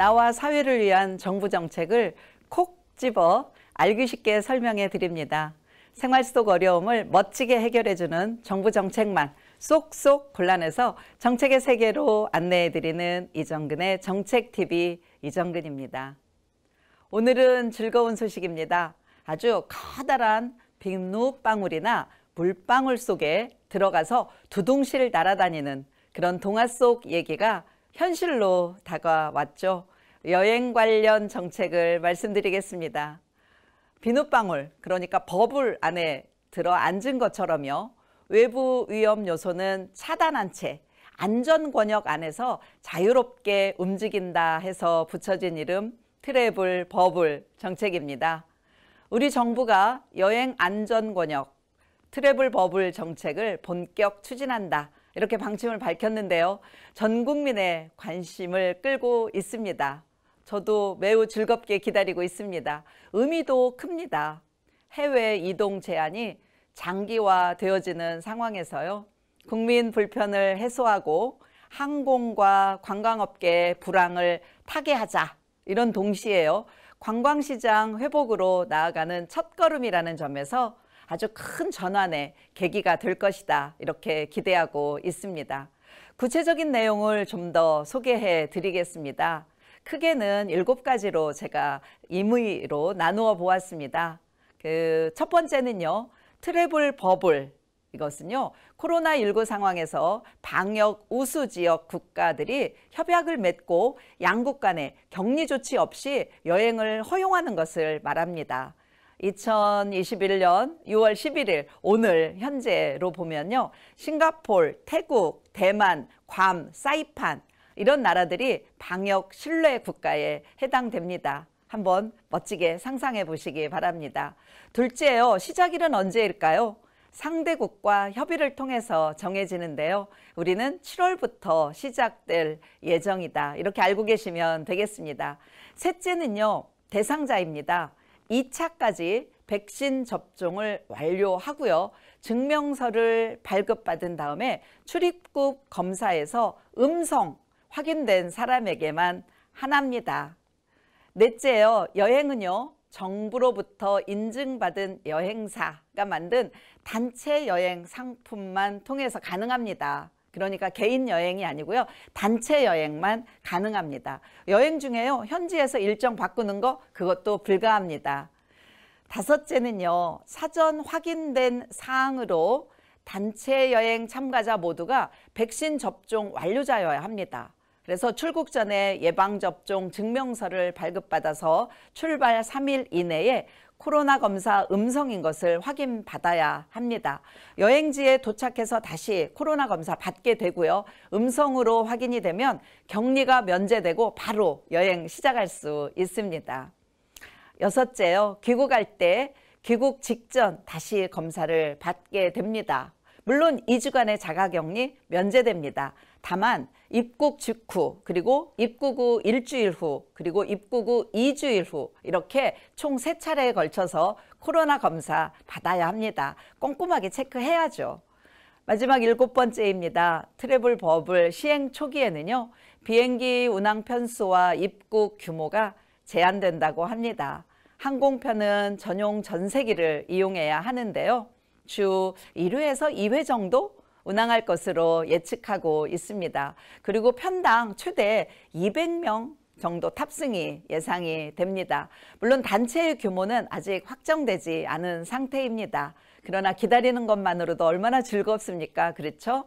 나와 사회를 위한 정부 정책을 콕 집어 알기 쉽게 설명해 드립니다. 생활 속 어려움을 멋지게 해결해주는 정부 정책만 쏙쏙 골라내서 정책의 세계로 안내해 드리는 이정근의 정책TV 이정근입니다. 오늘은 즐거운 소식입니다. 아주 커다란 비눗방울이나 물방울 속에 들어가서 두둥실 날아다니는 그런 동화 속 얘기가 현실로 다가왔죠. 여행 관련 정책을 말씀드리겠습니다. 비눗방울, 그러니까 버블 안에 들어 앉은 것처럼요. 외부 위험 요소는 차단한 채 안전권역 안에서 자유롭게 움직인다 해서 붙여진 이름 트래블 버블 정책입니다. 우리 정부가 여행 안전권역 트래블 버블 정책을 본격 추진한다. 이렇게 방침을 밝혔는데요. 전 국민의 관심을 끌고 있습니다. 저도 매우 즐겁게 기다리고 있습니다. 의미도 큽니다. 해외 이동 제한이 장기화되어지는 상황에서요. 국민 불편을 해소하고 항공과 관광업계 불황을 타개하자. 이런 동시에요. 관광시장 회복으로 나아가는 첫걸음이라는 점에서 아주 큰 전환의 계기가 될 것이다. 이렇게 기대하고 있습니다. 구체적인 내용을 좀 더 소개해 드리겠습니다. 크게는 7가지로 제가 임의로 나누어 보았습니다. 첫 번째는요. 트래블 버블. 이것은요. 코로나19 상황에서 방역 우수 지역 국가들이 협약을 맺고 양국 간에 격리 조치 없이 여행을 허용하는 것을 말합니다. 2021년 6월 11일 오늘 현재로 보면요. 싱가포르, 태국, 대만, 괌, 사이판 이런 나라들이 방역 신뢰 국가에 해당됩니다. 한번 멋지게 상상해 보시기 바랍니다. 둘째요. 시작일은 언제일까요? 상대국과 협의를 통해서 정해지는데요. 우리는 7월부터 시작될 예정이다. 이렇게 알고 계시면 되겠습니다. 셋째는요. 대상자입니다. 2차까지 백신 접종을 완료하고요. 증명서를 발급받은 다음에 출입국 검사에서 음성 확인된 사람에게만 하나입니다. 넷째요. 여행은요. 정부로부터 인증받은 여행사가 만든 단체 여행 상품만 통해서 가능합니다. 그러니까 개인 여행이 아니고요. 단체 여행만 가능합니다. 여행 중에요. 현지에서 일정 바꾸는 거 그것도 불가합니다. 다섯째는요. 사전 확인된 사항으로 단체 여행 참가자 모두가 백신 접종 완료자여야 합니다. 그래서 출국 전에 예방접종 증명서를 발급받아서 출발 3일 이내에 코로나 검사 음성인 것을 확인받아야 합니다. 여행지에 도착해서 다시 코로나 검사 받게 되고요. 음성으로 확인이 되면 격리가 면제되고 바로 여행 시작할 수 있습니다. 여섯째요. 귀국할 때 귀국 직전 다시 검사를 받게 됩니다. 물론 2주간의 자가격리 면제됩니다. 다만 입국 직후 그리고 입국 후 일주일 후 그리고 입국 후 2주일 후 이렇게 총 3차례에 걸쳐서 코로나 검사 받아야 합니다. 꼼꼼하게 체크해야죠. 마지막 7번째입니다. 트래블 버블 시행 초기에는요. 비행기 운항 편수와 입국 규모가 제한된다고 합니다. 항공편은 전용 전세기를 이용해야 하는데요. 주 1회에서 2회 정도 운항할 것으로 예측하고 있습니다. 그리고 편당 최대 200명 정도 탑승이 예상이 됩니다. 물론 단체의 규모는 아직 확정되지 않은 상태입니다. 그러나 기다리는 것만으로도 얼마나 즐겁습니까? 그렇죠?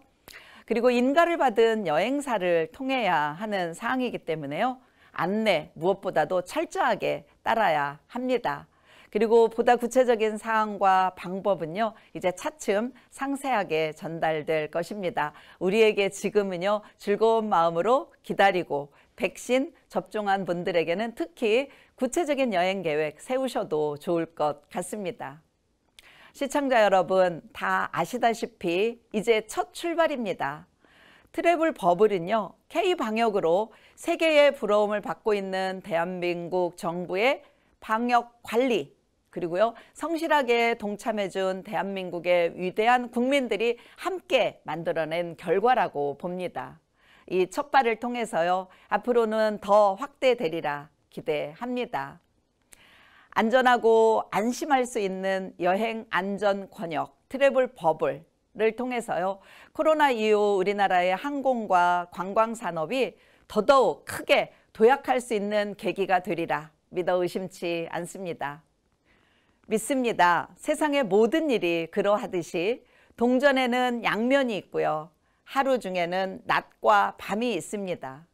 그리고 인가를 받은 여행사를 통해야 하는 사항이기 때문에요. 안내 무엇보다도 철저하게 따라야 합니다. 그리고 보다 구체적인 사항과 방법은요. 이제 차츰 상세하게 전달될 것입니다. 우리에게 지금은요. 즐거운 마음으로 기다리고 백신 접종한 분들에게는 특히 구체적인 여행 계획 세우셔도 좋을 것 같습니다. 시청자 여러분 다 아시다시피 이제 첫 출발입니다. 트래블 버블은요. K방역으로 세계의 부러움을 받고 있는 대한민국 정부의 방역 관리 그리고요. 성실하게 동참해준 대한민국의 위대한 국민들이 함께 만들어낸 결과라고 봅니다. 이 첫발을 통해서요. 앞으로는 더 확대되리라 기대합니다. 안전하고 안심할 수 있는 여행 안전 권역 트래블 버블을 통해서요. 코로나 이후 우리나라의 항공과 관광 산업이 더더욱 크게 도약할 수 있는 계기가 되리라 믿어 의심치 않습니다. 믿습니다. 세상의 모든 일이 그러하듯이 동전에는 양면이 있고요. 하루 중에는 낮과 밤이 있습니다.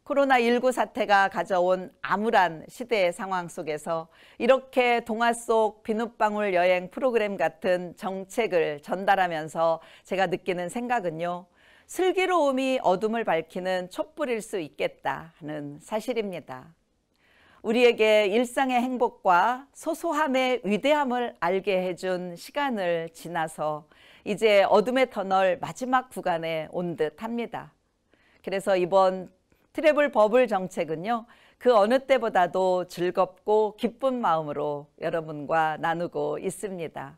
코로나19 사태가 가져온 암울한 시대의 상황 속에서 이렇게 동화 속 비눗방울 여행 프로그램 같은 정책을 전달하면서 제가 느끼는 생각은요. 슬기로움이 어둠을 밝히는 촛불일 수 있겠다 하는 사실입니다. 우리에게 일상의 행복과 소소함의 위대함을 알게 해준 시간을 지나서 이제 어둠의 터널 마지막 구간에 온 듯합니다. 그래서 이번 트래블 버블 정책은요. 그 어느 때보다도 즐겁고 기쁜 마음으로 여러분과 나누고 있습니다.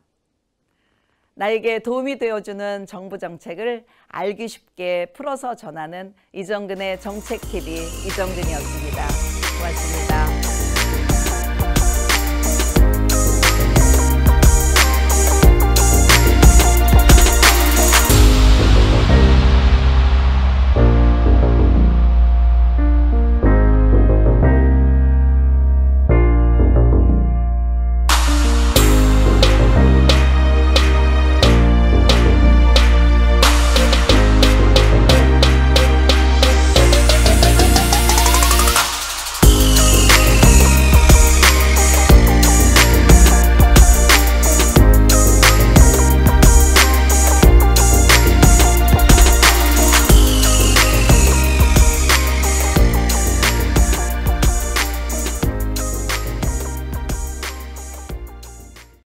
나에게 도움이 되어주는 정부 정책을 알기 쉽게 풀어서 전하는 이정근의 정책TV 이정근이었습니다. 고맙습니다.